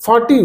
40،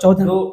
14